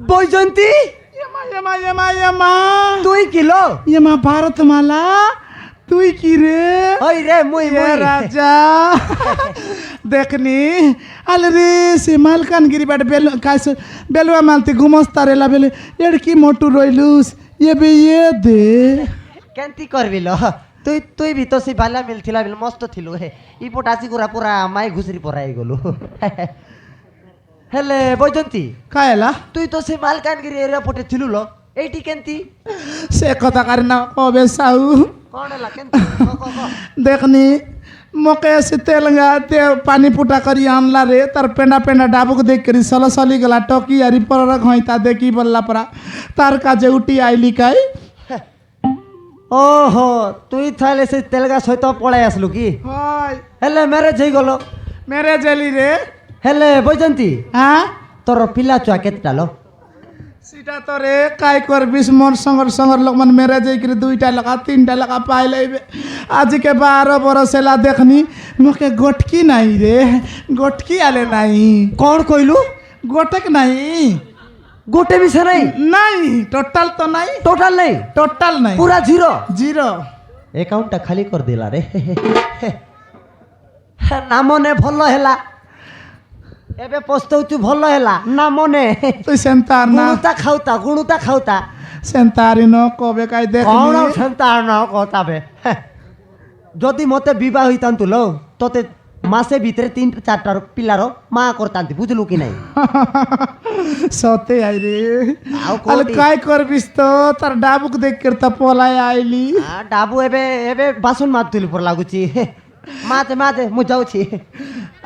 বৈজন্তী তুই কিলো এমা ভারতমালা তুই কি রে ওই রে মুই রাজা দেখনি আলে রে সে মালকানগিরি বাট বেলুয়া মালতে ঘুমস্তা রেলা বেলে এর কি মোটু রইলুস এবে দে কেনতি করবিল তুই তুই ভি তো সে ভালা মিলছিলা বিল মস্ত থিলু হে ই পটাসি গুরা পুরা মাই ঘুসরি পরাই গলু হেলে বৈজন্তী কায়লা তুই তো সে মালকানগিরি এরিয়া পটে থিলু লো এইটি কেনতি সে কথা কার না কবে সাউ কোন হেলা কেনতি দেখনি মকে সে তেলঙ্গা তে পানি ফুটা করি আনলা রে তার পেন্ডা পেন্ডা ডাবুক দেখ করি সলি গলা টকি আরি পরক হইতা দেখি বললা পরা তার কাজে উঠি আইলি কাই ওহো তুই তাহলে সে তেলগাছ হইতো পলাই আসলু কি হয় হেলে ম্যারেজ হয়ে গেল মেরে জেলি রে হেলে বৈজন্তী হ্যাঁ তোর পিলা চুয়া কেতটা লো সেটা তো রে কাই করবিস মোর সঙ্গর লোক মানে মেরে যাই করে 2টা লাগা 3টা লাগা পাই লাইবে আজকে 12 বরস এলা দেখনি মুখে গটকি নাই রে গটকি আলে নাই কোন কইলু গোটক নাই গোটে বিছে নাই নাই টোটাল তো নাই টোটাল নাই টোটাল নাই পুরা জিরো জিরো একাউন্টটা খালি করে দিলা রে না মনে ভাল হেলা এবে পস্তাউচু ভাল হেলা না মনে তুই সেন্তার না গুণুতা খাউতা সেন্তারি ন কবে কাই দেখ কଣ সেন্তার ন কথাবে যদি মতে বিবাহ হইতান্তু লো তোতে মাসে ভিতরে 3-4টা পিলার মা করতান্তি বুঝলু কি নাই সতে আই রে আও আলে কোটি কাই করবিস তো তার ডাবুক দেখ করতা পলাই আইলি ডাবু এবে এবে বাসন মাত তুলি পর লাগুছি মাতে মু যাউছি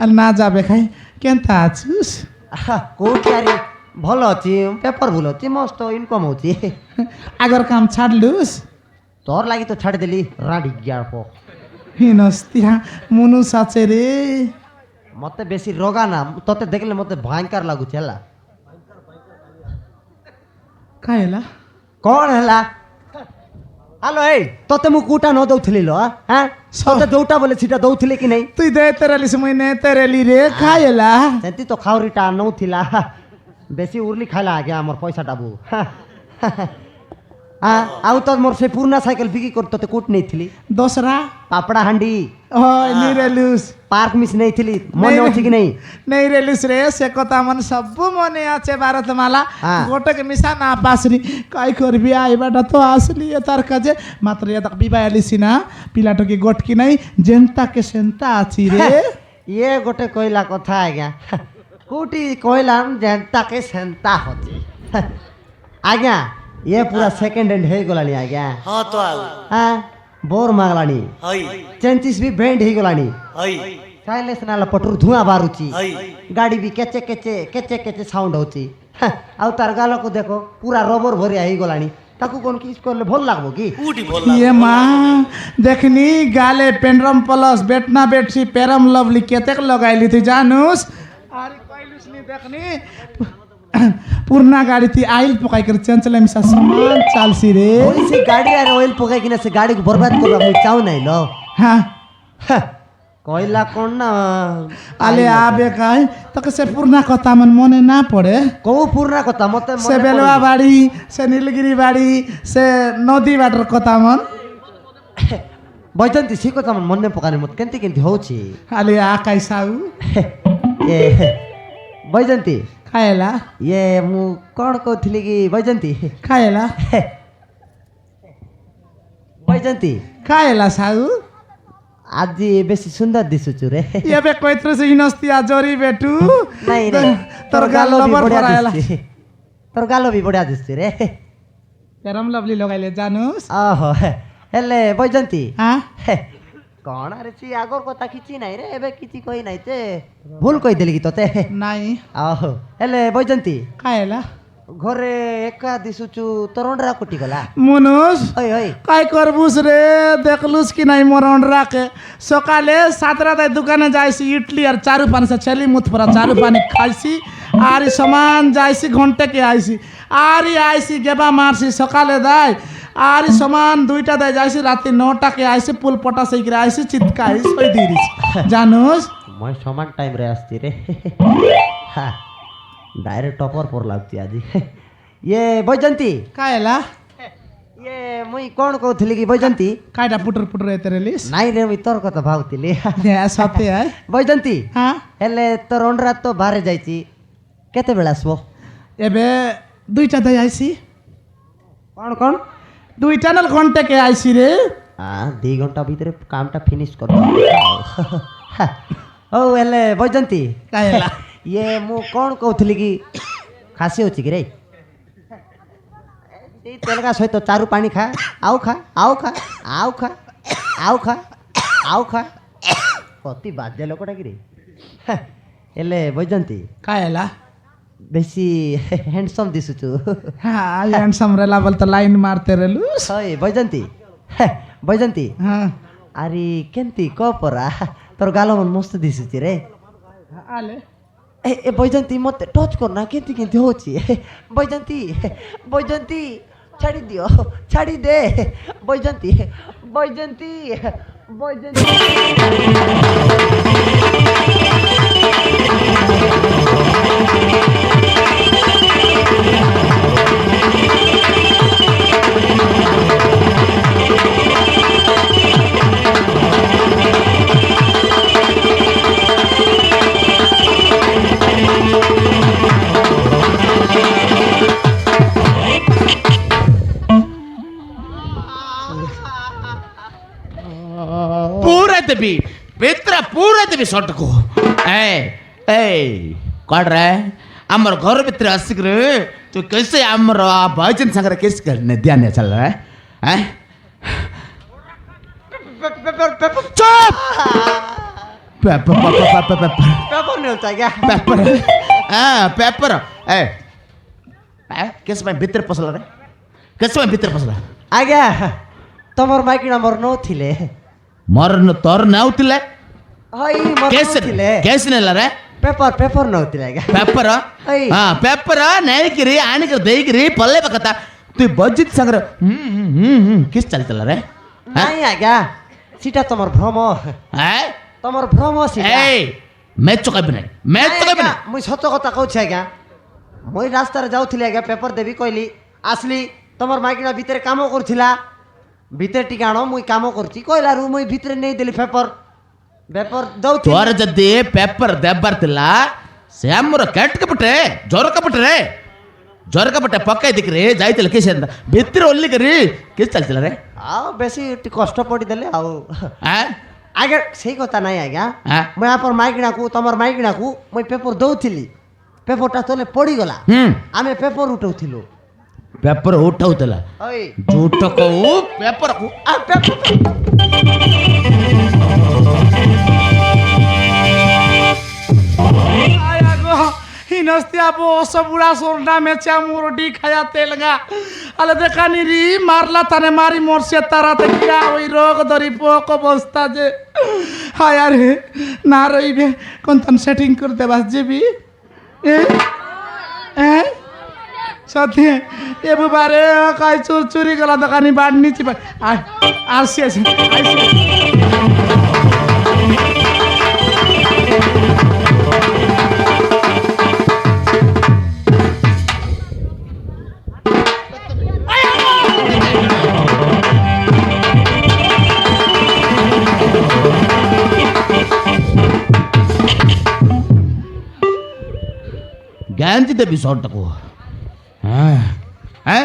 আর না যাবে খাই কেনতা আছিস কোটি আরে ভাল ଅଛି পেপার ভুল ଅଛି মস্ত ইনকম হଉଛି আগর কাম ছাড়লুস তোর লাগি তো ছাড়ি দেলি রাডি গিয়ার পো হিনস্তিয়া মনুষ আছে রে মতে বেশি রোগা না তোতে দেখলে মতে ভয়ঙ্কর লাগুছে হেলা কাইলা কোন হেলা হ্যালো এই তোতে মু কুটা ন দଉଥିଲି লো হ্যাঁ তোতে ଯୋଉଟା বলে সেটা দଉଥିଲି কি নাই তুই দে তেরালিস মুই নে তেরালি রে খাইলা ସେମିତି ତ ଖାଉରିଟା ନଉଥିଲା ବେଶୀ ଉର୍ଲି ଖାଇଲା ଆଜ୍ଞା ଆମର ପଇସାଟା ବୁ ଆଉ ତ ମୋର ସେ ପୁରୁଣା ସାଇକେଲ ବିକ୍ରି କରି ତୋତେ କୋଉଠି ନେଇଥିଲି ଦୋସରା ପାପଡ଼ା ହାଣ୍ଡି হয় নি রেলুস ପାର୍କ ମିସ୍ ନେଇଥିଲି ମନେ ଅଛି କି ନାହିଁ নেই রেলুস রে সে কথা মানে সব মনে আছে ভারতমালা হ্যাঁ। গোটকে মিশা না পাসনি কাই করবি আইবাটা তো আসলি তার কাজে মাত্র এ তাক বিবাহ আলিসি না পিলাটকে গটকি নাই জেনতাকে সেন্তা আছি রে ଇଏ ଗୋଟେ କହିଲା କଥା ଆଜ୍ଞା କୋଉଠି କହିଲା ଯେନ୍ତାକେ ସେନ୍ତା ହଉଛି ଆଜ୍ଞା ଇଏ ପୁରା ସେକେଣ୍ଡ ହ୍ୟାଣ୍ଡ ହେଇଗଲାଣି ଆଜ୍ଞା ହଁ ତ ଆଉ ହଁ ବୋର ମାଗଲାଣି ହଇ ଚେଞ୍ଚିସ୍ ବି ବେଣ୍ଡ ହେଇଗଲାଣି ହଇ ସାଇଲେନ୍ସ ନାଲା ପଟରୁ ଧୂଆଁ ବାହାରୁଛି ହଇ ଗାଡ଼ି ବି କେଚେ କେଚେ ସାଉଣ୍ଡ ହଉଛି ଆଉ ତାର ଗାଲକୁ ଦେଖ ପୁରା ରବର ଭରିଆ ହେଇଗଲାଣି ତାକୁ କଣ କିସ୍ କଲେ ଭଲ ଲାଗବ କି କୋଉଠି ଭଲ ये माँ देखनी गाले पेनरम प्लस बेटना बेटसी पेरम लवली केतेक लगाइली थी जानूस अरे कइलुस नी देखनी पुरना गाड़ी थी आइल पकाई कर चंचले मिसा सामान चालसी रे ওই সে গাড়ি আর অয়েল পকাই কিনা সে গাড়িকে বরবাদ করবা আমি চাও নাই লো हाँ কইলা কোন না आले आबे काई तक से पुरना कथा मन मने ना पड़े কৌ পুরনা কথা মতে से बेलवा बाड़ी से नीलगिरी बाड़ी से नदी बाटर कथा मन বৈজন্তী সে কথা আমার মনে পকানি মত কেনতি কেনতি হଉଛି आले आकाई साउ ଏ বৈজন্তী खाएला ଇଏ ମୁଁ କଣ କହୁଥିଲି କି ବୈଜନ୍ତୀ खाएला ବୈଜନ୍ତୀ खाएला साउ ଆଜି ବେଶୀ ସୁନ୍ଦର ଦିଶୁଛୁ ରେ ଏବେ କହିଥିଲୁ ସେ ହିନସ୍ତିଆ ଜରି ବେଟୁ ନାଇଁ ନାଇଁ ତୋର ଗାଲ ବି ଲବର ବଢିଆ ପରାଇଲା ଦିଶୁଛି ତୋର ଗାଲ ବି ବଢିଆ ଦିଶୁଛି ରେ କେରମ ଲଭଲି ଲଗାଇଲେ ଜାନୁସ୍ ଓହୋ ହେଲେ ବୈଜନ୍ତୀ ହାଁ କଣ ଆରେ ସେ ଆଗର କଥା କିଛି ନାହିଁ ରେ ଏବେ କିଛି କହି ନାହିଁ ଯେ ଭୁଲ କହିଦେଲି କି ତତେ ନାଇଁ ଓହୋ ହେଲେ ବୈଜନ୍ତୀ ଖାଏଲା ଘରେ ଏକା ଦିଶୁଛୁ ତୋର ଅଣ୍ଡରା କୋଟି ଗଲା মনুষ ওই ওই কাই করবুস রে দেখলুস কি নাই মোর অন্ডরাকে সকালে 7টায় দোকানে যাইছি ইডলি আর চারু পানি সে ছেলি মুথ পরা চারু পানি খাইছি আর সমান যাইছি ঘন্টাকে আইছি আর আইছি গেবা মারছি সকালে দাই আর সমান 2টায় যাইছি রাতে 9টাকে আইছি পুল পটা সেইকরে আইছি চিৎকাই সই দিয়েছি জানুস মই সমান টাইম রে আসছি রে হ্যাঁ डायरेक्ट टॉपर पर लागती आज ये बैजंती कायला ये मुई कौन कहूଥିଲି कि बैजंती कायटा पुटर पुटर एते रेलिस ନାଇଁ ରେ ମୁଇଁ ତୋର କଥା ଭାବୁଥିଲି ସତେ ଆଏ बैजंती ହଁ ହେଲେ ତୋର ଅଣ୍ଡରା ତ ବାହାରେ ଯାଇଛି କେତେବେଳେ ଆସିବ ଏବେ ଦୁଇଟା ଦେଇ ଆଇସି କ'ଣ କ'ଣ ଦୁଇଟା ନହେଲେ ଘଣ୍ଟେ କେ ଆଇସି ରେ 2 ଘଣ୍ଟା ଭିତରେ କାମଟା ଫିନିଶ କରିଦେବ ହଉ ହେଲେ बैजंती କାଇଲା ଇଏ ମୁଁ କ'ଣ କହୁଥିଲି କି ଖାସି ଅଛି କି ରେ ସେଇ ତେଲଗା ସହିତ ଚାରୁ ପାଣି ଖା ଆଉ ଖା ଆଉ ଖା ଆଉ ଖା ଆଉ ଖା ଆଉ ଖା ଅତି ବାଜ୍ୟ ଲୋକଟା କି ରେ ହେଲେ बैजंती କାଇଲା ବେଶୀ ହ୍ୟାଣ୍ଡସମ୍ ଦିଶୁଛୁ ହଁ ହ୍ୟାଣ୍ଡସମ୍ ରେଲା ବୋଲ ତ ଲାଇନ୍ ମାରତେ ରେଲୁସ ହଇ बैजंती ହଁ ଆରେ କେମିତି କହ ପରା ତୋର ଗାଲ ମନ ମସ୍ତ ଦିଶୁଛି ରେ ଆଲେ ए बैजंती मत टच करना केंती केंती होची बैजंती छाड़ी दियो छाड़ी दे बैजंती पूरे देवी पेत्रा पूरे देवी सटको ए ए कौन रे हमर घर भीतर आसिक रे तो कैसे हमर भाईजन संगे केस करने ध्यान चल रहा है चुप पेपर पेपर नहीं होता क्या पेपर हाँ पेपर ए किस में भीतर पसला रे किस में भीतर पसला आज्ञा तमर माइकिना मोर नो थिले मरन तोर नाउतिले हई मोर केस थिले केस नेला रे पेपर नो थिले आज्ञा पेपर ऐ। हाँ पेपर नैकिरी आनिकर देकिरी पल्ले बकता तू बजित संगर किस चलतला रे नहीं आज्ञा सीटा तमर भ्रम हैं तमर भ्रम सीटा ए मैं तो कभी नहीं मैं तो कभी नहीं मुई सत कथा कहूछि आज्ञा मुई रास्ता रे जाउथिली आज्ञा पेपर देबी कहली आसली तमर माइकिना भीतर काम करथिला भीतर टिकाणो मुई काम करछि कहलारु मुई भीतर नहीं देली पेपर दउथि तोर जदी पेपर देबर तिला से हमर कैट कपटे जोर कपटे पक्के दिख रे जाइतल किस भीतर ओल्ली करी किस चलतला रे आ बेसी कष्ट पड़ी देले आउ हैं आगे सही कथा नहीं आज्ञा हाँ। मैं आप माइकिना को तमर माइकिना को मुई पेपर दउथिली पेपरटा तले पड़ी गला आमे पेपर उठौथिलु पेपर उठाउतला ओइ झूठ को पेपर को आ पेपर आया गो हिनस्तिया बो सबुड़ा सोरना में चामुरो डी खाया तेलगा अले देखानी री मारला ताने मारी मोरसे तारा ते क्या होई रोग दरी पोक बस्ता जे हाया रे ना रइबे कोन तन सेटिंग कर देबास जेबी ए सत्य ए बुबारे काय चोरी गला दकानी बाड नीचे आरसी गांधी देवी सॉर्ट को हैं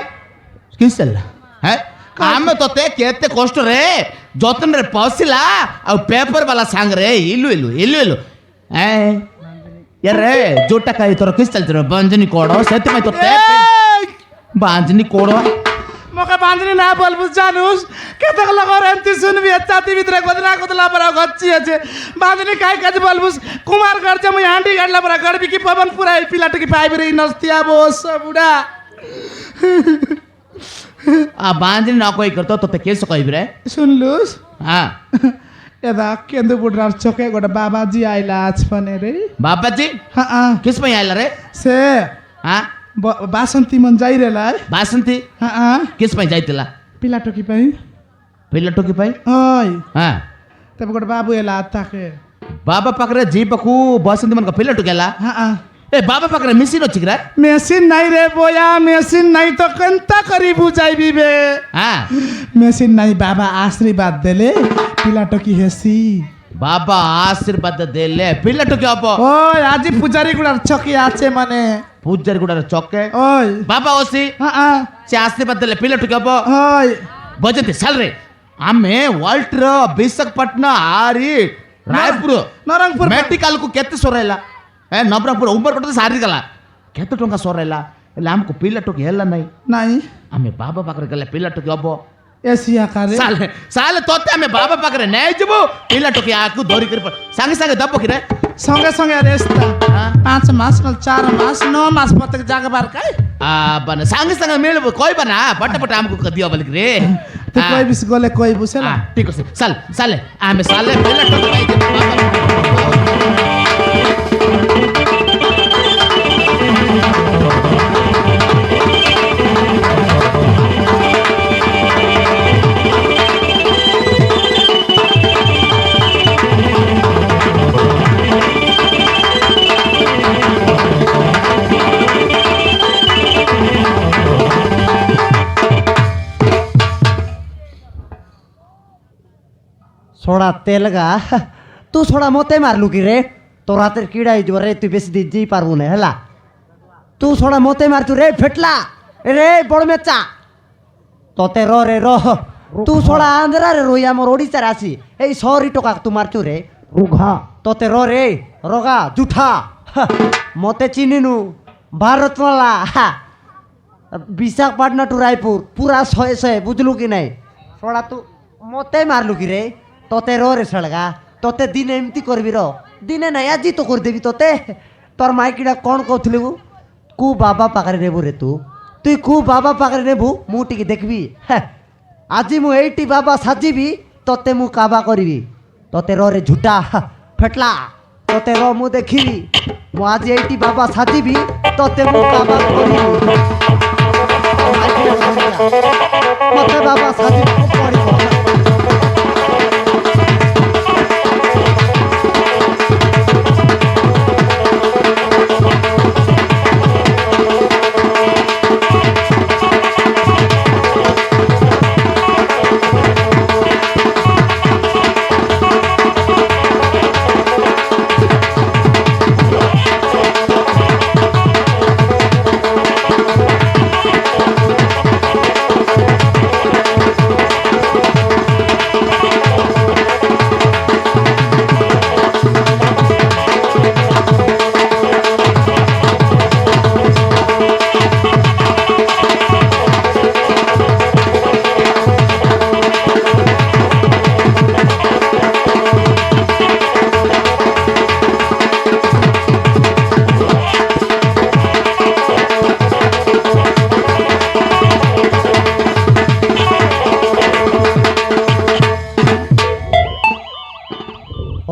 किस चलला हैं काम तो ते केते कष्ट रे जतन रे पसिला आ पेपर वाला सांग रे इलु हैं यार रे जोटा काई तोर किस चलत रे बंजनी कोड़ो सेते में तो ते बांजनी कोड़ो मके बांधनी ना बोलबु जानूस केतक लगो एंती सुनबी छाती भीतर गोदना गोदला पर गच्ची আছে बांधनी काय काज बोलबुस कुमार गर्ज म हांडी गाडला पर गड़बी की पवन पूरा पिलाट की पाइब रे नस्तिया बोस बुढ़ा आ बांजनी ना कोई करतो तो ते केस कहबी रे सुनलुस हां एदा केंदु बुढ़ार चोके गोटे बाबाजी आइला आज फने रे बाबाजी हां किस में आइला रे से हां बासंती मन जाई रेला बासंती हां किस में जाइतला पिलाटो की पाई पिलटो की पाई ओय हां तब गोटे बाबू एला ताके बाबा पकरे जी पकू बसंती मन का पिलटो गेला हां ए बाबा पाखरे मेसिन अछि रे মেশিন নাই রে বয়া মেশিন নাই তো কেনতা করি বুঝাইবি বে हां মেশিন নাই বাবা আশীর্বাদ দেলে পিলাটো কি হেসি बाबा आशीर्वाद देले पिल्ला टोके हबो ওই আজি পূজারি গুড়ার ছকি আছে মানে पूजर गुडार चौके ওই बाबा ओसी হ্যাঁ से आशीर्वाद देले पिल्ला टोके हबो ওই बजते साल रे आमे वाल्टर विशाखापट्टनम आरी रायपुर নরংপুর मेडिकल को केते सोरेला ए नबरंगपुर उमरकोट सारी गला केते टंका सोरेला एले हमको पिल्ला टोके हेला नाही নাই आमे बाबा पाखरे गले पिल्ला टोके हबो এসিয়া কারে साले साले तोते आमे बाबा पाखरे नाही जबो पिल्ला टोके आकु धोरी कर संगे संगे दबो किरे সঙ্গে সঙ্গে রেস্তা हां 5 মাস নল 4 মাস 9 মাস প্রত্যেক জাগবার কাই बने संगे संगे मिलबो कोई बना पट पट हमको दियो बलिक रे তুই কই বিস গলে কই বুঝলা ठीक है साल साले आमे साले पिल्ला टोके नाही जबो ছোড়া তেলগা তুই ছোড়া মতে মারলু কি রে তোর হাতের কিড়া হয়ে রে তুই বেশি দিন যেই পারবো না হেলা তুই ছোড়া মতে মারছু রে ফেটলা রে বড় মেচা তোতে রে তুই ছোড়া আন্ধ্রারে রই আমার ওড়িশার আসি এই 100 টাকা তুই মারছু রে রুঘা তোতে রে রগা জুঠা মতে চিনিনু ভারতমালা বিশাখাপট্টনম টু রায়পুর পুরা 100 বুঝলু কি নাই ছোড়া তু মতে মারলু কি রে তোতে রে সড়গা তোতে দিনে এমতি করবি দিনে নাই আজি তো করে দেবি তোতে তোর মাইকিটা কোন কৌথিলু কু বাবা পাখরে নেবু রে তুই কু বাবা পাখরে নেবু মু টিকে দেখবি আজি মু এইটি বাবা সাজিবি তোতে মু কাবা করবি তোতে রে ঝুটা ফেটলা তোতে মু দেখিবি মু আজি এইটি বাবা সাজিবি তোতে মু কাবা করবি মতে বাবা সাজিবি পড়িব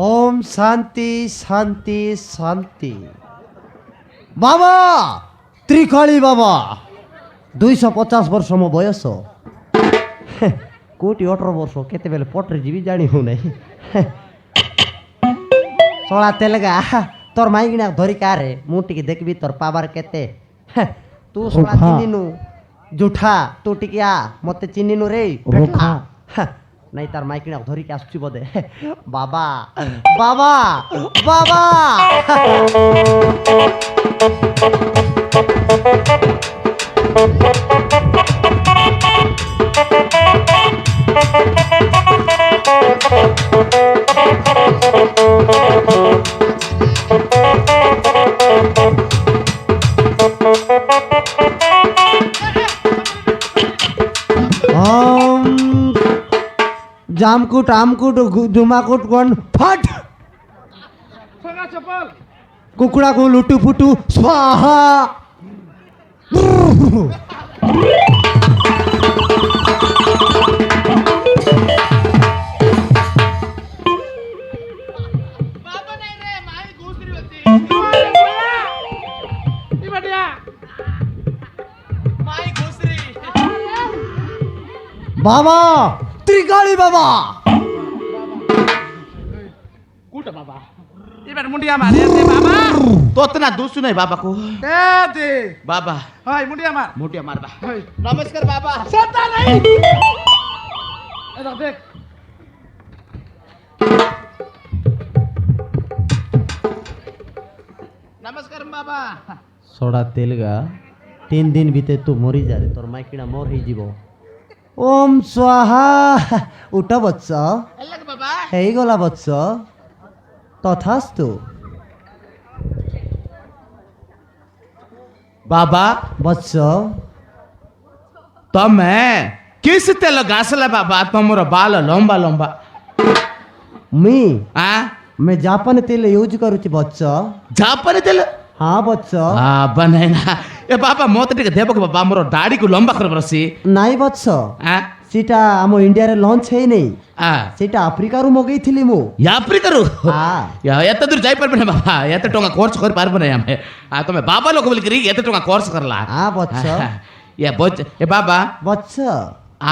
ओम शांति शांति शांति बाबा त्रिकाली बाबा 250 वर्ष मो बयस कोटी 18 वर्ष केते बेले पटरे जीवी जानी हो नहीं सोला तेलगा तोर माइगिना धरी कारे मुटी के देखबी तोर पावर केते तू सोला चिनिनु जुठा तू टिकिया मते चिनिनु रे रोखा नहीं तार माइकिना धरी के आसुची बोधे बाबा बाबा बाबा जामकुट आमकुट जुमाकुट कौन फट कुकड़ा को लुटू फुटू स्वाहा बाबा त्रिकाली बाबा कुठं बाबा এবার মুন্ডিয়া মারে দে বাবা তোতে না দুসু নাই বাবা কো দে দে বাবা হয় মুন্ডিয়া মার মোটিয়া মারবা হয় নমস্কার বাবা সেটা নাই এটা দেখ নমস্কার বাবা সড়া তেলগা 3 দিন ভিতরে তু মরি যা রে তোর মাইকিনা মর হয়ে যাব ওম স্বাহা উঠা বৎস এলাক বাবা ହେଇଗଲା ବତ୍ସ ତଥାସ୍ତୁ बाबा ବତ୍ସ ତମେ କିସ ତେଲ ଘାସଲା ବାବା ତମର ବାଲ ଲମ୍ବା ଲମ୍ବା मी आ मैं जापान तेल यूज करूची ବତ୍ସ ଜାପାନୀ ତେଲ ହଁ ବତ୍ସ ବନେନା ଏ ବାବା ମତେ ଟିକେ ଦେବ କି ବାବା ଆମର ଦାଢିକୁ ଲମ୍ବା କରିବ ରସି ନାଇଁ ବତ୍ସ ଆ ସେଟା ଆମ ଇଣ୍ଡିଆରେ ଲଞ୍ଚ ହେଇନି ଆ ସେଟା ଆଫ୍ରିକାରୁ ମଗେଇଥିଲି ମୁଁ ଆଫ୍ରିକାରୁ ଆ ଏତେ ଦୂର ଯାଇପାରିବେ ନା ବାବା ଏତେ ଟଙ୍କା ଖର୍ଚ୍ଚ କରିପାରିବ ନାହିଁ ଆମେ ତମେ ବାବା ଲୋକ ବୋଲିକିରି ଏତେ ଟଙ୍କା ଖର୍ଚ୍ଚ କରଲା ଆ ବତ୍ସ ଏ ବାବା ବତ୍ସ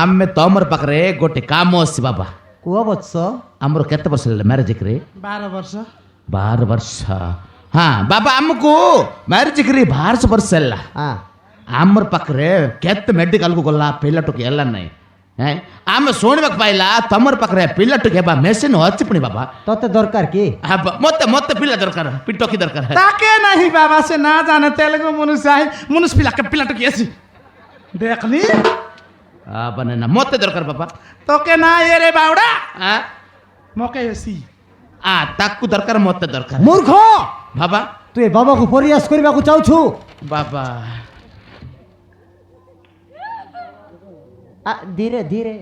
ଆମେ ତମର ପାଖରେ ଗୋଟେ କାମ ଅଛି ବାବା କୁହ ବତ୍ସ ଆମର କେତେ ବର୍ଷ ହେଲା ମ୍ୟାରେଜ କରି 12 ବର୍ଷ 12 ବର୍ଷ ହଁ ବାବା ଆମକୁ ମ୍ୟାରେଜ କରି 12 ବର୍ଷ ହେଲା ଆ ଆମର ପାଖରେ କେତେ ମେଡିକାଲକୁ ଗଲା ପିଲା ଟୋକି ହେଲା ନାହିଁ ଆମେ ଶୁଣିବାକୁ ପାଇଲା ତମର ପାଖରେ ପିଲା ଟୋକି ହେବା ମେସିନ୍ ଅଛି ପୁଣି ବାବା ତତେ ଦରକାର କି ମତେ ମତେ ପିଲା ଦରକାର ଟୋକି ଦରକାର ताके नहीं बाबा से ना जाने तेलुगु मनुष्य है मनुष्य पिला टुकी ऐसी देखली ବନେନା ମତେ ଦରକାର ବାବା तो के ना ये रे बावड़ा ଆ मोके ऐसी ତାକୁ ଦରକାର ମତେ ଦରକାର ମୂର୍ଖ ବାବା ତୁ ଏ ବାବାକୁ ପରିହାସ କରିବାକୁ ଚାହୁଁଛୁ ବାବା ଧୀରେ ଧୀରେ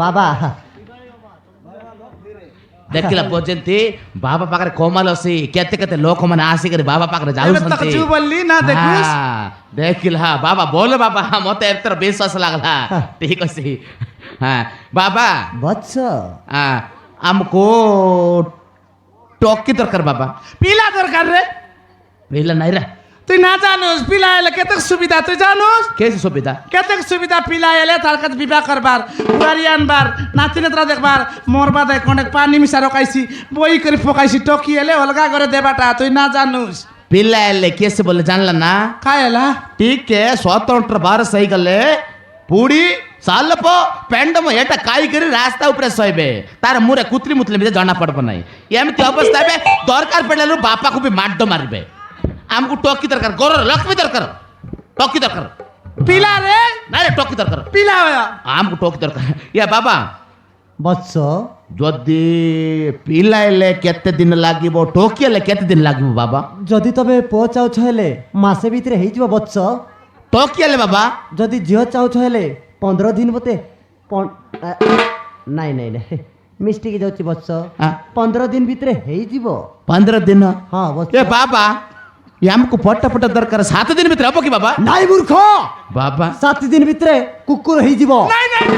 ବାବା ଦେଖିଲା ପର୍ଯ୍ୟନ୍ତ ବାବା ପାଖରେ କମାଲ ଅଛି କେତେ କେତେ ଲୋକମାନେ ଆସିକରି ବାବା ପାଖରେ अबे तक ଯାଉଛନ୍ତି चू बोली ना देखुस ଦେଖିଲା ବାବା ବୋଲ ବାବା ମତେ ଏଥର ବିଶ୍ୱାସ ଲାଗଲା ଠିକ ଅଛି ହଁ ବାବା ବତ୍ସ ଆମକୁ ଟକି ଦରକାର ବାବା पीला दरकार रे ପିଲା ନାଇଁ ରେ तू ना जानोस पीला एले केतक सुविधा तू जानोस କେସି ସୁବିଧା केतक सुविधा पीला एले तारकत विवाह करबार बुआरियान बार नातिनेत्रा देखबार मोरबा दे कोने पानी मिसा रखाइसी बोई करी फकाइसी टोकी एले अलगा करे देबाटा तू ना जानोस ପିଲା ହେଲେ କେସି ବୋଲେ ଜାଣିଲା ନା खाएला ଟିକେ ସ୍ୱତନ୍ତ୍ର ଭାରତ ହେଇଗଲେ ପୁଡ଼ି ସାଲପ ପେଣ୍ଡମ ଏଟା ଖାଇକରି ରାସ୍ତା ଉପରେ ଶୋଇବେ ତାର ମୁରେ କୁତ୍ରି ମୁତଲି ବି ଜଣା ପଡିବ ନାହିଁ ଏମିତି ଅବସ୍ଥା ଏବେ ଦରକାର ପଡ଼ିଲାରୁ ବାପାକୁ ବି ମାଡ ମାରିବେ ଆମକୁ ଟକି ଦରକାର ଗୋର ଲକ୍ଷ୍ମୀ ଦରକାର ଟକି ଦରକାର पीला रे ନାଇଁ ରେ ଟକି ଦରକାର पीला होया ଆମକୁ ଟକି ଦରକାର ବାବା ବତ୍ସ ଯଦି ପିଲା ହେଲେ କେତେ ଦିନ ଲାଗିବ ଟକି ହେଲେ କେତେ ଦିନ ଲାଗିବ ବାବା ଯଦି ତମେ ପୁଅ ଚାହୁଁଛ ହେଲେ ମାସେ ଭିତରେ ହେଇଯିବ ବତ୍ସ ଟକି ହେଲେ ବାବା ଯଦି ଝିଅ ଚାହୁଁଛ ହେଲେ 15 ଦିନ ମତେ ନାଇଁ ନାଇଁ ନାଇଁ ମିଷ୍ଟିକି ଯାଉଛି ବତ୍ସ ଆ, 15 ଦିନ ଭିତରେ ହେଇଯିବ 15 ଦିନ ହଁ ବତ୍ସ ବାବା ଆମକୁ ପଟ ପଟ ଦରକାର 7 ଦିନ ଭିତରେ ହବ କି ବାବା ନାଇଁ ମୂର୍ଖ ବାବା 7 ଦିନ ଭିତରେ କୁକୁର ହେଇଯିବ नहीं नहीं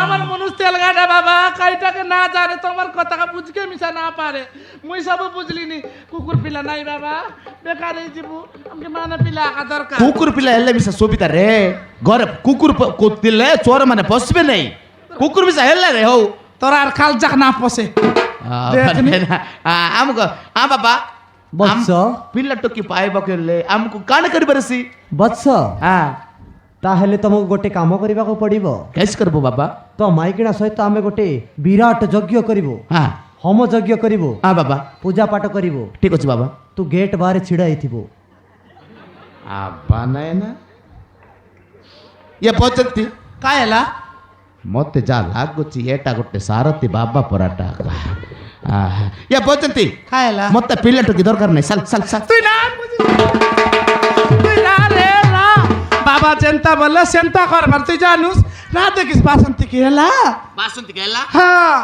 আমার মনুষ তেল গাড়া বাবা কাইটাকে না জানে তোমার কথা বুঝ के মিশা না পারে মুই সব বুঝলিনি কুকুর পিলা নাই বাবা বেকার হই যাবো আমাকে মানে পিলা আকা দরকার କୁକୁର ପିଲା ହେଲେ ମିଶା ସୁବିଧା ରେ ଘରେ କୁକୁର ଥିଲେ ଚୋର ମାନେ ପଶିବେ ନାହିଁ କୁକୁର ମିଶା ହେଲେ ରେ ହଉ তোরা আর খাল যাক না পসে ଆମକୁ ହଁ ବାବା ବତ୍ସ ପିଲା ଟୋକି ପାଇବାକୁ ହେଲେ ଆମକୁ କାଣ କରିବାର ଅଛି ବତ୍ସ ତାହେଲେ ତମକୁ ଗୋଟେ କାମ କରିବାକୁ ପଡିବ କେସ୍ କରିବୁ ବାବା ତ ମାଇକିଣା ସହିତ ଆମେ ଗୋଟେ ବିରାଟ ଯଜ୍ଞ କରିବୁ ହଁ ହୋମ ଯଜ୍ଞ କରିବୁ ହଁ ବାବା ପୂଜା ପାଠ କରିବୁ ଠିକ ଅଛି ବାବା ତୁ ଗେଟ୍ ବାହାରେ ଛିଡା ହେଇଥିବୁ ଆବା ନାଇଁ ନା ଇଏ ପଚନ୍ତି কায়লা ମତେ ଯାହା ଲାଗୁଛି ଏଟା ଗୋଟେ ସାରଥୀ ବାବା ପରାଟା ଇଏ ପଚନ୍ତି কায়লা ମତେ ପିଲା ଟୋକି ଦରକାର ନାହିଁ ସାଲ ସାଲ ସାଲ তুই না তুই না রে না বাবা চিন্তা বললে চিন্তা করবার তুই জানুস না দেখিস বাসন্তী কি হেলা ବାସନ୍ତୀ ହେଲା হ্যাঁ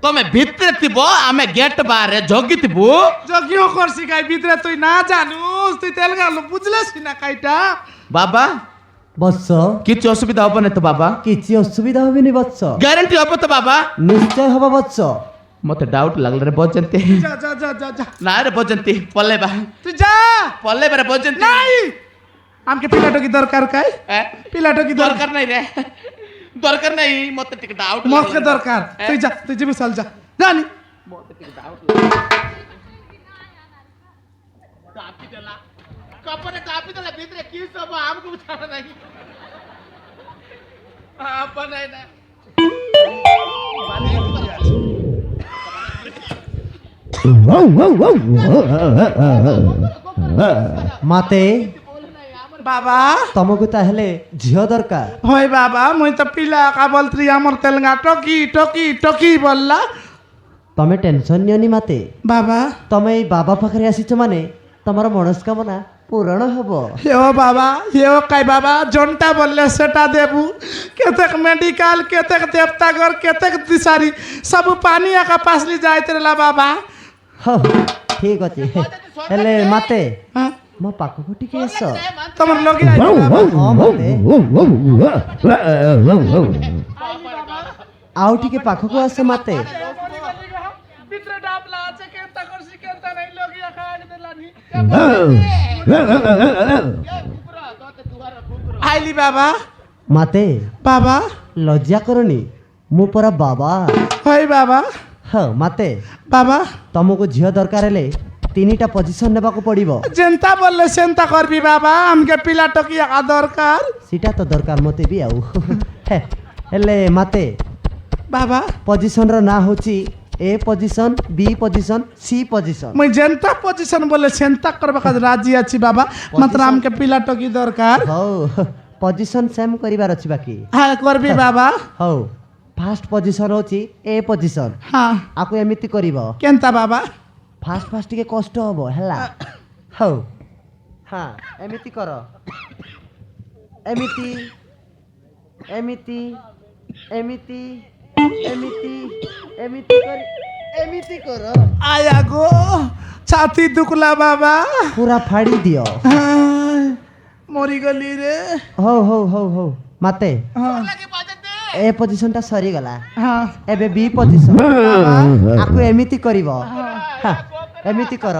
ତମେ ଭିତରେ ଥିବ ଆମେ ଗେଟ୍ ବାହାରେ ଜଗିଥିବୁ যজ্ঞ করছি কাই ভিতরে তুই না জানুস তুই তেল গালো বুঝলেস না কাইটা ବାବା ବତ୍ସ କିଛି ଅସୁବିଧା ହବନି ତ ବାବା କିଛି ଅସୁବିଧା ହବନି ବତ୍ସ ଗ୍ୟାରେଣ୍ଟି ହବ ତ ବାବା ନିଶ୍ଚୟ ହବ ବତ୍ସ ମତେ ଡାଉଟ୍ ଲାଗଲା ରେ ବଜନ୍ତି যা যা যা যা যা ନା ରେ ବଜନ୍ତି ପଲେଇବା তুই যা ପଲେଇବା ରେ ବଜନ୍ତି নাই আমাকে পিলাটো কি দরকার কাই পিলাটো কি দরকার ଦରକାର ନାହିଁ ରେ দরকার নাই মতে টিকে ডাউট মকে দরকার তুই যা তুই যাবি চল যা জানি কাপি দেলা কপরে কাপি দেলা ভিতরে কি সব আমকো ছাড়া নাই আপা নাই না মাতে বাবা ତମକୁ ତାହେଲେ ଝିଅ ଦରକାର। হয় বাবা মুই তো পিলা কা বলত্রি আমার তেলঙ্গা টকি টকি টকি বললা ତମେ ଟେନସନ୍ ନିଅନି ମାତେ। বাবা ତମେ ଏଇ ବାବା ପାଖରେ ଆସିଛ ମାନେ ତମର ମନସ୍କାମନା ପୂରଣ ହବ। হেও বাবা হেও কাই বাবা জনটা বললে সেটা দেবু কেতেক মেডিকাল কেতেক দেবতাগর কেতেক দিশারি সবু পানি একা পাসলি যাইতেলা বাবা ହଉ ଠିକ୍ ଅଛି ହେଲେ ମାତେ হ্যাঁ ମୋ ପାଖକୁ ଟିକେ ଆସ। তোমার লগে আইবা বাবা ହଁ ମାତେ ଆଉ ଟିକେ ପାଖକୁ ଆସ ମାତେ। ভিতরে ডাবলা আছে কেনতা করছি কেনতা নাই লগিয়া খাওয়া দিলানি আইলি বাবা ମାତେ বাবা ଲଜ୍ଜା କରନି ମୁଁ ପରା ବାବା। হয় বাবা ହଁ ମାତେ বাবা ତମକୁ ଝିଅ ଦରକାର ହେଲେ 3ଟା ପୋଜିସନ୍ ନେବାକୁ ପଡ଼ିବ। যেনতা বললে সেনতা করবি বাবা আমকে পিলা টকিয়া দরকার ସେଇଟା ତ ଦରକାର ମୋତେ ବି ଆଉ ହେଲେ ମାତେ বাবা ପୋଜିସନ୍ର ନାଁ ହେଉଛି A position B position C position. মুই যেনতা পজিশন বলে সেনতা করবা কাজ রাজি আছি বাবা মাত্র আমকে পিলা টকি দরকার ହଉ ପୋଜିସନ୍ ସେମ୍ କରିବାର ଅଛି ବାକି। হ্যাঁ করবি বাবা ହଉ ଫାଷ୍ଟ ପୋଜିସନ୍ ହେଉଛି A ପୋଜିସନ୍। হ্যাঁ ଆକୁ ଏମିତି କରିବ কেনতা বাবা ଫାଷ୍ଟ ଟିକେ କଷ୍ଟ ହବ ହେଲା। ହଉ ହଁ ଏମିତି କର ଏମିତି ଏମିତି ଏମିତି ଏମିତି ଏମିତି କରି ଏମିତି କର আয়া গো ছাতি দুকলা বাবা ପୁରା ଫାଡ଼ି ଦିଅ। হ্যাঁ, মরি গলি রে ହଉ ହଉ ହଉ ହଉ ମାତେ হ্যাঁ ଏ ପୋଜିସନ୍ଟା ସରିଗଲା হ্যাঁ ଏବେ B ପୋଜିସନ୍। ଆକୁ ଏମିତି କରିବ ହଁ, ଏମିତି କର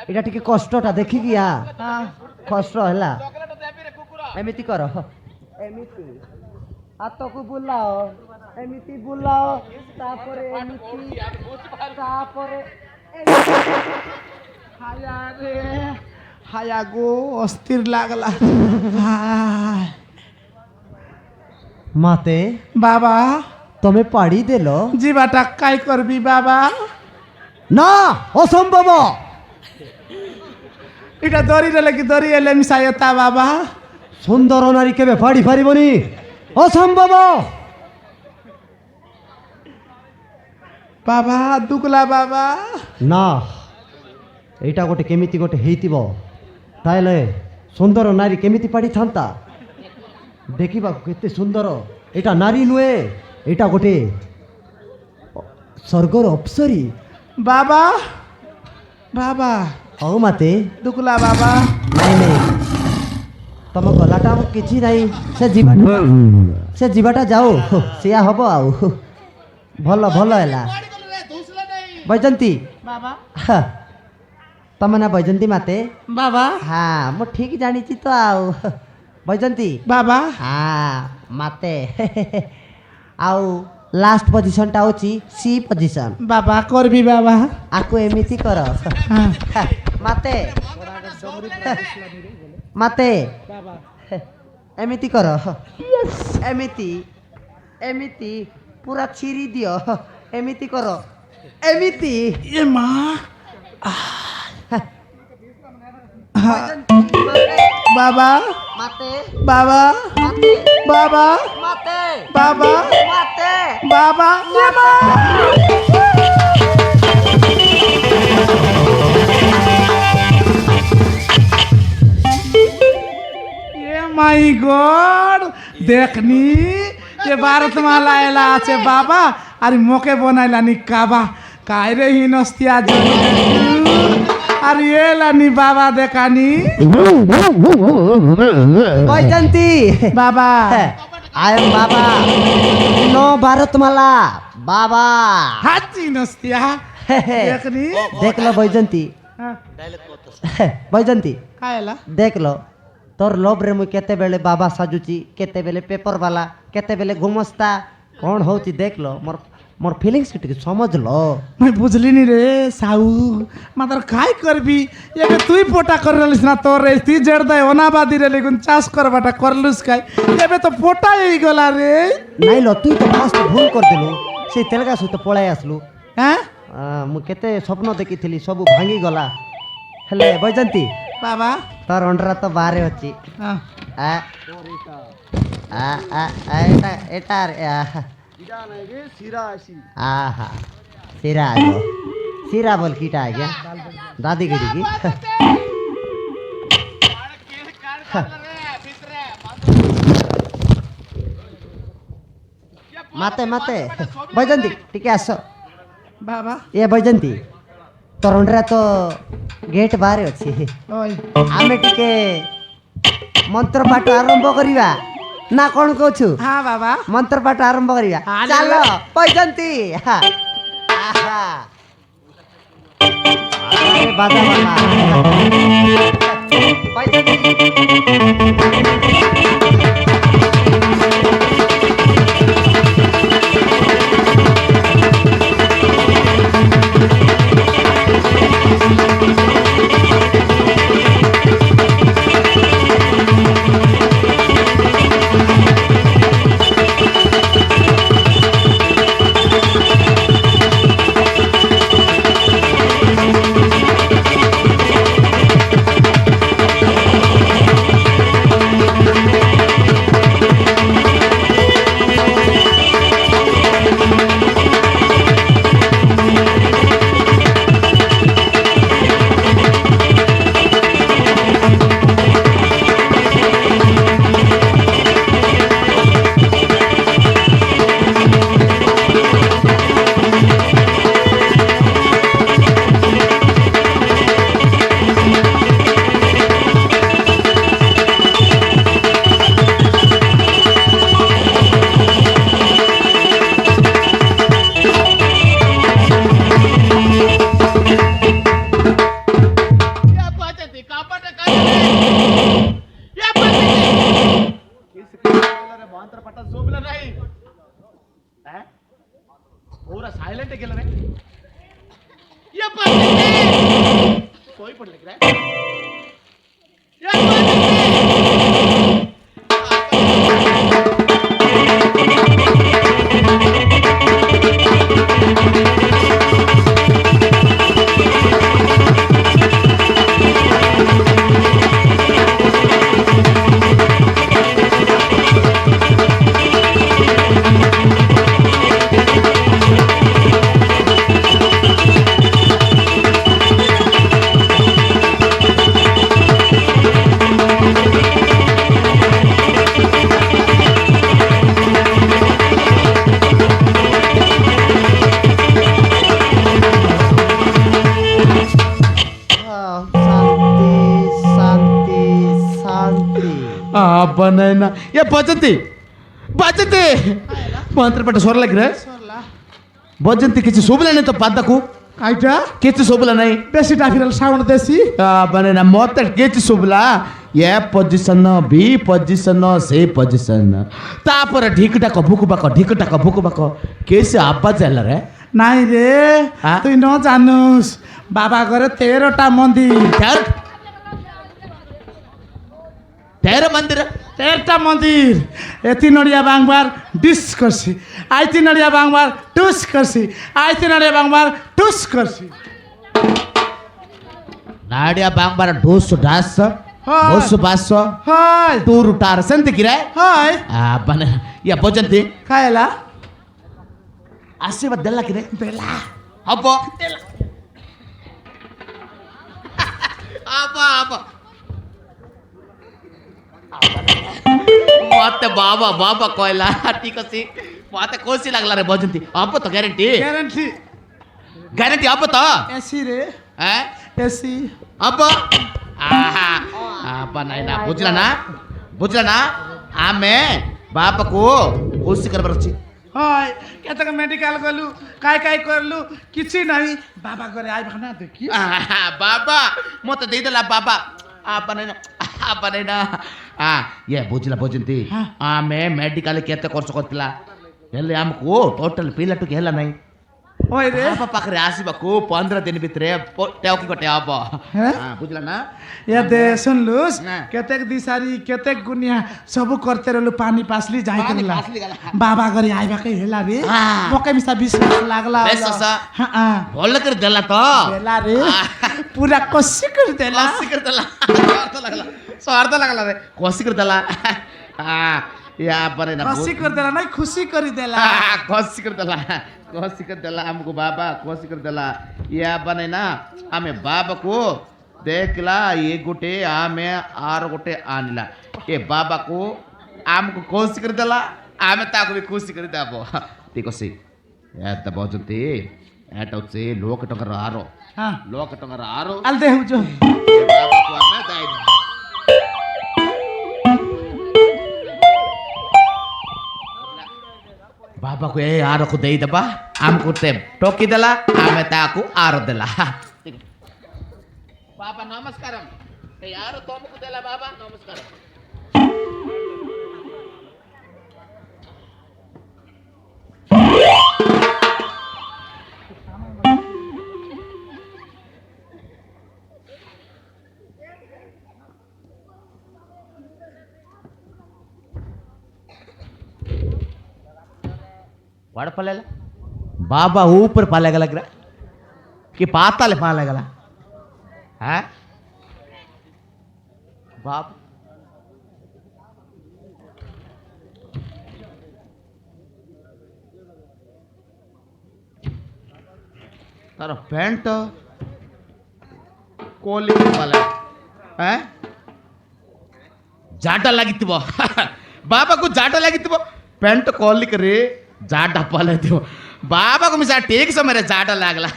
ଏଇଟା ଟିକେ କଷ୍ଟଟା ଦେଖିକି হ্যাঁ କଷ୍ଟ ହେଲା ଏମିତି କର ଏମିତି ହାତକୁ ବୁଲାଅ ଏମିତି ବୁଲାଅ ତାପରେ ଏମିତି ତାପରେ হায়া রে হায়া গো অস্থির লাগলা হায়। মাতে বাবা ତମେ ପାଡ଼ି ଦେଲ। জিবাটা কাই করবি বাবা ନା ଅସମ୍ଭବ। এটা দড়ি রেলে কি দড়ি এলে মিশাইতা বাবা ସୁନ୍ଦର ନାରୀ କେବେ ପାଡ଼ି ପାରିବନି ଅସମ୍ଭବ। বাবা দুকলা বাবা ନା ଏଇଟା ଗୋଟେ କେମିତି ଗୋଟେ ହେଇଥିବ ତାହେଲେ ସୁନ୍ଦର ନାରୀ କେମିତି ପାଡ଼ିଥାନ୍ତା ଦେଖିବାକୁ କେତେ ସୁନ୍ଦର। ଏଇଟା ନାରୀ ନୁହେଁ ଏଇଟା ଗୋଟେ ସ୍ୱର୍ଗର ଅପ୍ସରୀ। বাবা বাবা ହଉ ମାତେ দুকলা বাবা ନାଇଁ ନାଇଁ ତମ ଗଲାଟା ଆଉ କିଛି ନାହିଁ ସେ ଯିବାଟା ଯାଉ ସେଇଆ ହବ ଆଉ ଭଲ ଭଲ ହେଲା। ବୈଜନ୍ତୀ বাবা ତମ ନା ବୈଜନ୍ତୀ ମାତେ। বাবা ହଁ ମୁଁ ଠିକ୍ ଜାଣିଛି ତ ଆଉ ବୈଜନ୍ତୀ বাবা ହଁ ମାତେ ଆଉ ଲାଷ୍ଟ ପୋଜିସନ୍ଟା ହେଉଛି C ପୋଜିସନ୍। বাবা করবি বাবা ଆକୁ ଏମିତି କର হ্যাঁ ମାତେ ମାତେ বাবা ଏମିତି କର ଏମିତି ଏମିତି ପୁରା ଚିରି ଦିଅ ଏମିତି କର ଏମିତି এ মা বাবা মাতে বাবা মাতে বাবা মাতে বাবা মাতে বাবা মাই গড দেখনি যে ভারত মালা এলা আছে বাবা আর মোকে বনাইলানি কাবা কায়রে হিনস্তিয়া আর এলানি বাবা দেখানি বৈজন্তী বাবা আই এম বাবা নো ভারতমালা বাবা হাজি নস্তিয়া দেখনি দেখ লো বৈজন্তী হ্যাঁ, বৈজন্তী কায়লা দেখ লো तोर लोभ रे मुई केते बेले बाबा साजुची केते बेले पेपर वाला केते बेले घुमस्ता कौन होची देख लो मोर मोर फीलिंग्स के समझ लो मैं बुझली नी रे साऊ मात्र काय करबी एबे तुई पोटा कर रहलिस ना तोर रे ती जड़ दे ओनाबादी रे लेकिन चाष करबाटा करलुस काय एबे तो पोटा ही गला रे नहीं लो तू तो फास्ट भूल कर देलु से तेलगा सहित पळाई आसलु हैं मु केते स्वप्न देखिथिली सब भांगी गला हेले बैजंती बाबा तार अंडरा तो बारे अछि हां आ এটা এটা आहा सिरा आगो सिरा बोल कीटा आ गया दादी गिरी की माते माते बैजंती टिके आस बाबा ए बैजंती तोरंडरा तो गेट बाहर अछि ओय आमे टिके मंत्र पाठ आरंभ करिवा ना कौन कहू हां बाबा मंत्र पाठ आरंभ करिया चलो बैजंती आहा अरे बाजा बाबा बैजंती पूरा सायलेंट गेलं रे सोय पडले की रे बनना ये बजंती बजंती मंत्र पट सोर लग रे बजंती किछि सोबला नहीं तो पादकू काइटा किछि सोबला नहीं बेसी डाफिरल साउंड देसी बनना मत किछि सोबला ये पोजीशन बी पोजीशन से पोजीशन तापर ढिकटा को भुकुबाक ढिकटा को भुकुबाक कैसे आवाज आला रे नहीं रे तुई न जानूस बाबा घरे 13टा मंदिर 13 मंदिर 13टा मंदिर एति नड़िया बांगबार डिस करसी आइति नड़िया बांगबार टुस करसी आइति नड़िया बांगबार टुस करसी नाडिया बांगबार ढोस डास हाय। होस बास हाय टूर टार संत किरे हाय बन या बजंती कायला आशीर्वाद देला किरे बेला अब अब मत बाबा बाबा कहला ठीक अछि मत कोसी लागला रे बजंती अब तो ग्यारंटी ग्यारंटी ग्यारंटी अब तो एसी रे हैं एसी अब आहा आप नहीं ना बुझला ना आमे बाप को कोसी करबर अछि हाय केतक मेडिकल गलु काय काय करलु किछि नहीं बाबा घरे आइ भना देखि बाबा मत दे देला बाबा आप नहीं ବାପାରେ ନା ଇଏ ବୁଝିଲା ବୁଝନ୍ତି ଆମେ ମେଡିକାଲ କେତେ ଖର୍ଚ୍ଚ କରିଥିଲା ହେଲେ ଆମକୁ ଟୋଟାଲ ପିଲାଟୁକି ହେଲା ନାହିଁ ওই রে ବାପା ପାଖରେ ଆସିବାକୁ 15 ଦିନ ଭିତରେ ଟେଉକି ଗୋଟେ ହବ ବୁଝିଲା ନା এ দে শুনলুস না। কেতেক দিশারি কেতেক গুনিয়া সবু করতে রলু পানি পাসলি যাই পানি করলা পাসলি গলা। বাবা গরি আইবা কে হেলা রে হ্যাঁ। বকে মিসা বিশ্বাস লাগলা ବିଶ୍ୱାସ? হ্যাঁ ଭଲ କରି ଦେଲା ତ দেলা রে পুরা কষি করে দেলা କଷି କରି ଦେଲା ସ୍ୱାର୍ଥ ଲାଗଲା ରେ କଷି କରି ଦେଲା ୟା ପରେ ନା কষি করে দেলা নাই খুশি করে দেলা କଷି କରିଦେଲା ଆମକୁ ବାବା କଷି କରିଦେଲା ୟା ମାନେ ନା ଆମେ ବାବାକୁ ଦେଖିଲା ଇଏ ଗୋଟେ ଆମେ ଆର ଗୋଟେ ଆଣିଲା ଏ ବାବାକୁ ଆମକୁ କଷି କରିଦେଲା ଆମେ ତାକୁ ବି ଖୁସି କରିଦେବ ଠିକ ଅଛି ଏତେ ବଛନ୍ତି ଏଟା ହଉଛି ଲୋକ ଟଙ୍କାର ଆର হ্যাঁ ଲୋକ ଟଙ୍କାର ଆର আল দে হুজো ଏ ବାବାକୁ ଆମେ ଦେଇଦେବା ବାବାକୁ ଏ ଆରକୁ ଦେଇଦେବା ଆମକୁ ଟୋକି ଦେଲା ଆମେ ତାକୁ ଆର ଦେଲା ବାବା ନମସ୍କାର ଏ ଆର ତମକୁ ଦେଲା ବାବା ନମସ୍କାର वाड़ पालेला बाबा ऊपर पालेगा लग रहा कि पाताले पालेगा है बाप तार पैंट कोली पाले है जाटा लगिथिबो बाबा को जाटा लगिथिबो पैंट कोली करे जाटा पाले थियो बाबा को मिसा ठीक समय रे जाटा लागला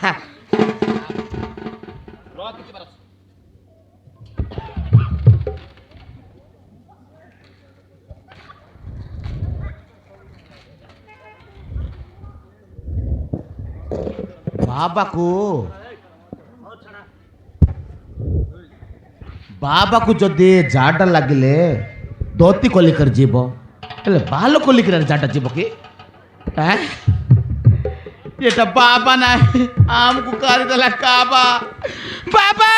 बाबा को जदि जाटा लगिले धोती कोलिकर जीव हेले बाल कोलिकर जाटा जीव कि এটা বাবা নাই আমকু কারি দেলা কাবা বাবা